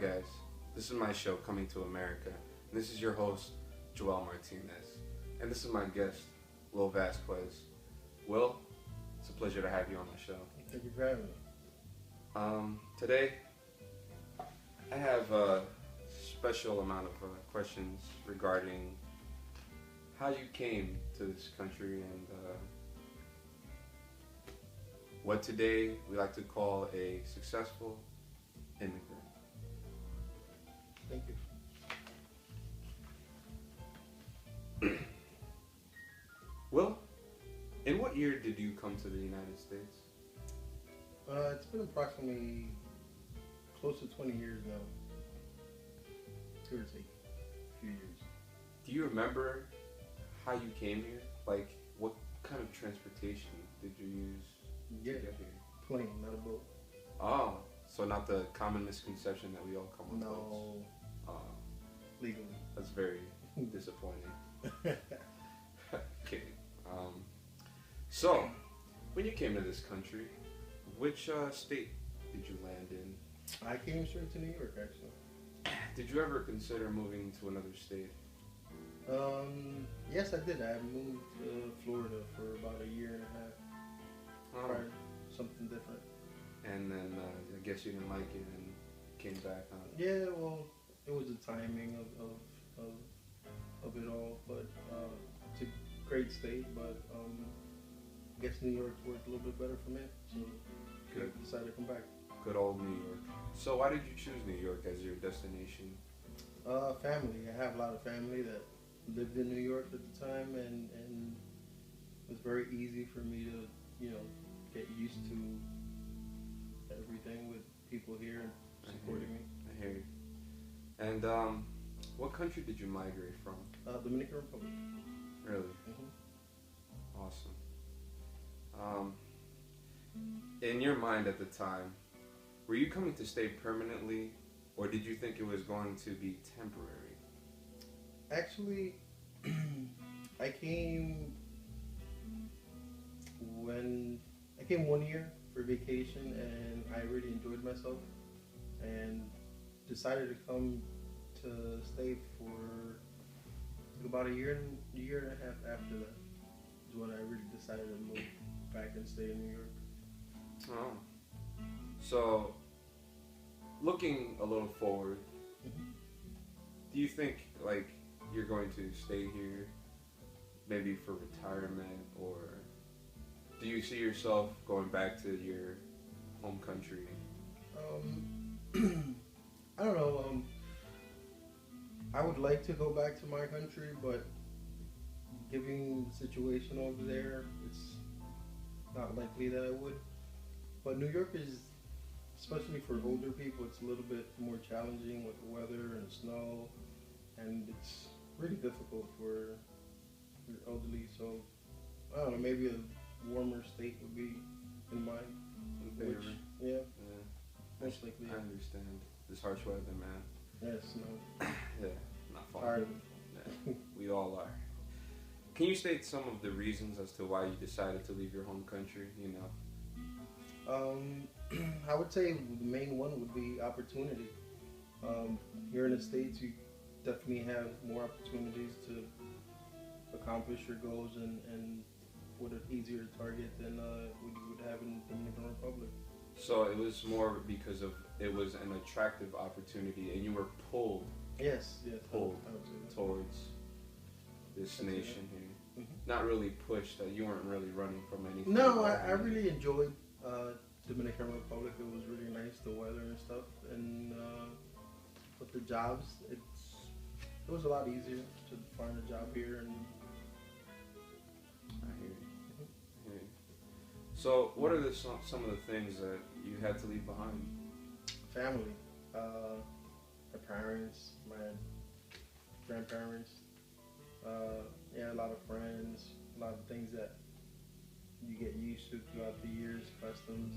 Guys, this is my show, Coming to America, and this is your host, Joel Martinez, and this is my guest, Will Vasquez. Will, it's a pleasure to have you on the show. Thank you for having me. Today, I have a special amount of questions regarding how you came to this country and what today we like to call a successful immigrant. Thank you. Will, in what year did you come to the United States? It's been approximately close to 20 years now. Give or take a few years. Do you remember how you came here? Like, what kind of transportation did you use Yeah, to get here? plane, not a boat. Oh, so not the common misconception that we all come on boats. No, Oh, legally. that's very disappointing. Okay. So, when you came to this country, which state did you land in? I came straight to New York, actually. Did you ever consider moving to another state? Yes, I did. I moved to Florida for about a year and a half. Oh, Tried something different. and then I guess you didn't like it and came back. Yeah, well, it was the timing of it all, but it's a great state, but I guess New York worked a little bit better for me, so Good. I decided to come back. Good old New York. So why did you choose New York as your destination? Family. I have a lot of family that lived in New York at the time, and it was very easy for me to, get used to everything with people here supporting me. I hear you. And what country did you migrate from? Dominican Republic. Really? Hmm. Awesome. In your mind at the time, were you coming to stay permanently, or did you think it was going to be temporary? Actually, I came I came 1 year for vacation, and I really enjoyed myself, and decided to come to stay for about a year and a half after that. Is when I really decided to move back and stay in New York. Oh. So, looking a little forward, Mhm. do you think like you're going to stay here maybe for retirement, or do you see yourself going back to your home country? I don't know. I would like to go back to my country, but given the situation over there, it's not likely that I would. But New York is, especially for older people, it's a little bit more challenging with the weather and snow, and it's really difficult for the elderly. So I don't know, maybe a warmer state would be in mind. In favor? Which, yeah, Yeah, most likely. I understand. This harsh weather, man. Yes, no, Yeah, not fun. tired of Yeah, we all are. Can you state some of the reasons as to why you decided to leave your home country? I would say the main one would be opportunity. Here in the States, you definitely have more opportunities to accomplish your goals and with an easier target than what you would have in the Dominican Republic. So it was more because of it was an attractive opportunity, and you were pulled Yes, Pulled I would say that. towards this That's nation here. Mhm. Not really pushed. That you weren't really running from anything. No, I really enjoyed Dominican Republic. It was really nice, the weather and stuff, and with the jobs, it was a lot easier to find a job here. And I hear you. I hear you. So, what are some of the things that you had to leave behind? family, my parents, my grandparents, a lot of friends, a lot of things that you get used to throughout the years, customs,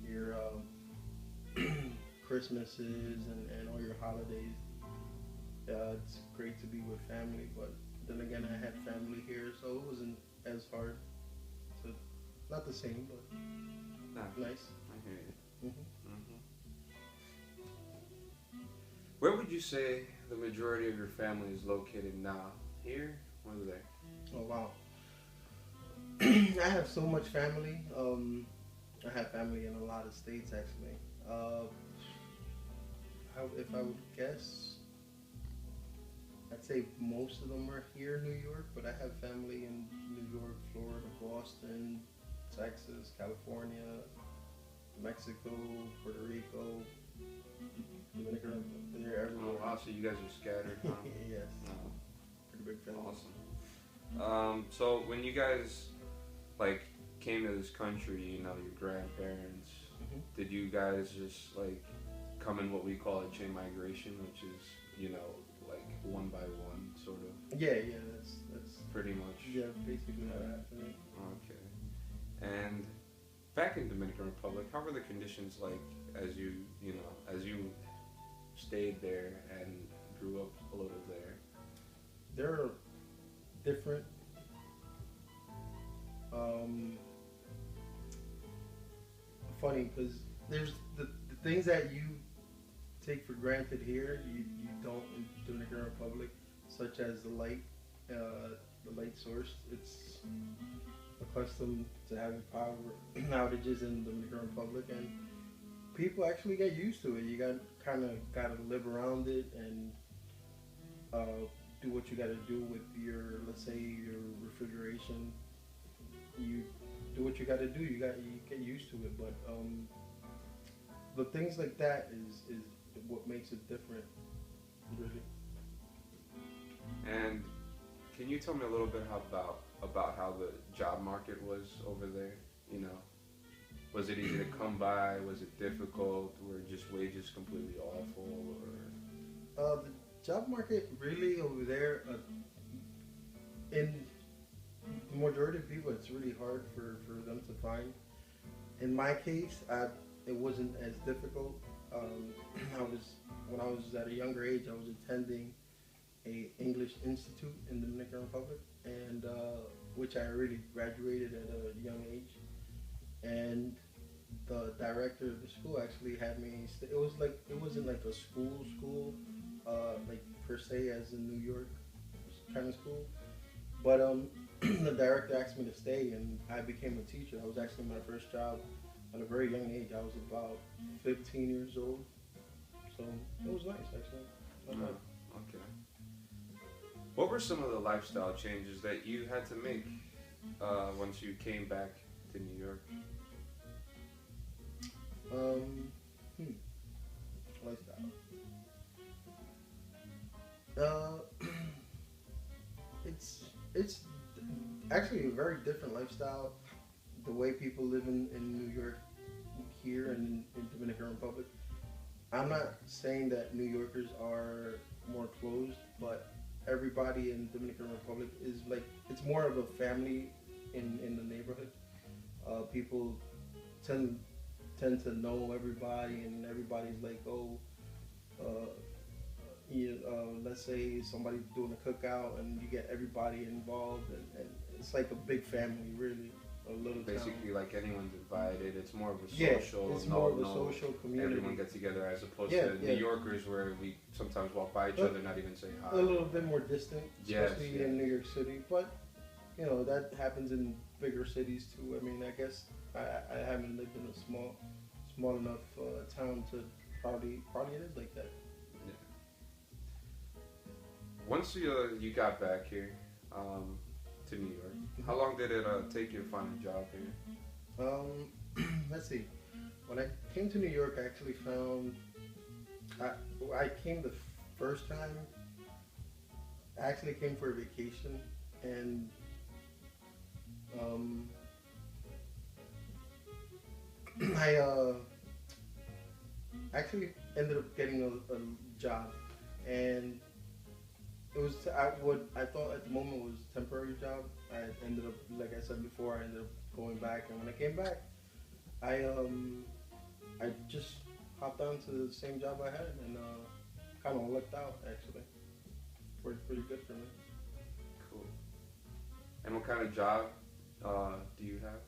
your Christmases and all your holidays. It's great to be with family, but then again, I had family here, so it wasn't as hard to, not the same, but Nah, nice. I hear you. Hmm. Where would you say the majority of your family is located now? Here or there? Oh wow. I have so much family. I have family in a lot of states actually. If I would guess, I'd say most of them are here in New York, but I have family in New York, Florida, Boston, Texas, California, Mexico, Puerto Rico, Dominican. They're Oh everywhere. wow, so you guys are scattered, huh? Yes, Oh, pretty big family. awesome. So when you guys like came to this country, you know, your grandparents, Hmm. did you guys just like come in what we call a chain migration, which is, you know, like one by one, sort of, Yeah, yeah, that's pretty much? yeah, basically what happened. Okay. And back in Dominican Republic, how were the conditions like as you know, as you stayed there and grew up a little there? They're different. Um, Funny because there's the things that you take for granted here, you don't in Dominican Republic, such as the light source. It's accustomed to having power outages in the Dominican Republic, and people actually get used to it. You got to live around it and do what you got to do with your, let's say, your refrigeration. You do what you got to do. You get used to it, but the things like that is what makes it different, really. And can you tell me a little bit about how the job market was over there? You know, was it easy to come by? Was it difficult? Were just wages completely awful? The job market really over there, in the majority of people, it's really hard for them to find. In my case, it wasn't as difficult. Um, I was when I was at a younger age, I was attending a English institute in the Dominican Republic, and which I really graduated at a young age. And the director of the school actually had me. It was like it wasn't like a school, like per se as in New York kind of school. But the director asked me to stay, and I became a teacher. That was actually my first job at a very young age. I was about 15 years old, so it was nice actually. or Not no? bad. Okay. What were some of the lifestyle changes that you had to make once you came back to New York? Um, hmm, lifestyle. Uh, it's actually a very different lifestyle. The way people live in New York here and in Dominican Republic. I'm not saying that New Yorkers are more closed, but everybody in Dominican Republic is like it's more of a family in the neighborhood. People tend tend to know everybody, and everybody's like, oh, uh, let's say somebody's doing a cookout, and you get everybody involved, and it's like a big family, really, a little Basically, town. like anyone's invited. It's more of a Yeah, social. it's No, more of a no, social community. everyone gets together as opposed Yeah, to yeah. New Yorkers where we sometimes walk by each But other, not even say A hi. little bit more distant, Yes, especially yes. in New York City, but that happens in bigger cities too. I mean, I guess I haven't lived in a small enough town to probably it is like that. Yeah. Once you got back here to New York, how long did it take you to find a job here? Let's see. When I came to New York, I actually found I, I came the first time. I actually came for a vacation, and um, I actually ended up getting a job, and it was what I thought at the moment was a temporary job. I ended up, like I said before, I ended up going back, and when I came back, I just hopped on to the same job I had, and kind of lucked out actually. Worked pretty good for me. Cool. And what kind of job do you have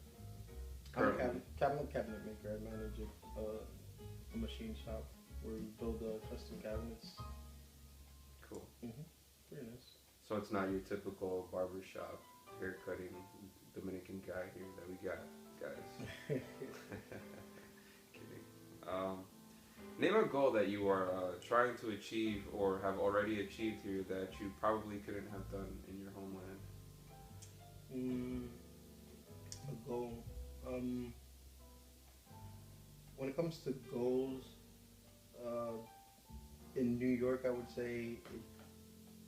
I'm a currently? cabinet maker. I manage a machine shop. where we build custom cabinets. Cool. Pretty nice. So it's not your typical barbershop haircutting Dominican guy here that we got, guys. Kidding. Name a goal that you are trying to achieve or have already achieved here that you probably couldn't have done in your homeland. A goal. When it comes to goals, in New York, I would say it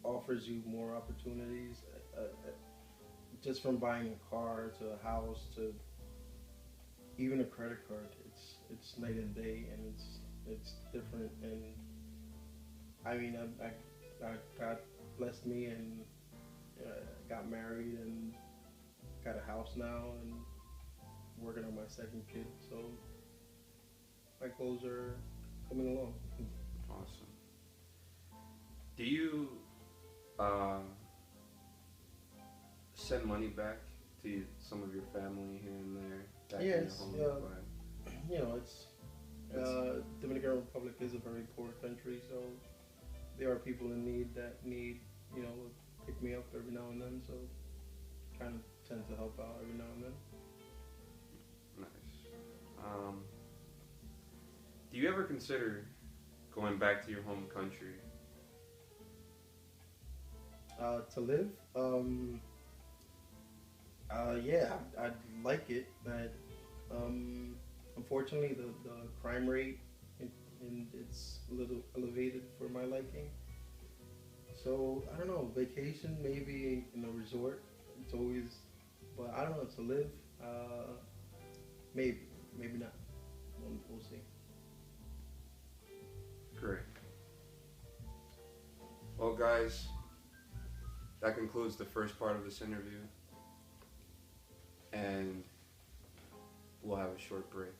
offers you more opportunities. Just from buying a car to a house to even a credit card, it's night and day, and it's different. And I mean, God blessed me and got married and got a house now and working on my second kid. So my goals are coming along. Awesome. Do you send money back to some of your family here and there? Back Yeah, in it's, your homeland? you know, it's Dominican Republic is a very poor country, so there are people in need that need, pick me up every now and then. So kind of tend to help out every now and then. Nice. Do you ever consider going back to your home country? To live, yeah, I'd like it, but unfortunately the crime rate in it's a little elevated for my liking. So I don't know, vacation maybe in a resort. It's always, but I don't know, to live, maybe not. We'll see. Great. Well, guys, that concludes the first part of this interview, and we'll have a short break.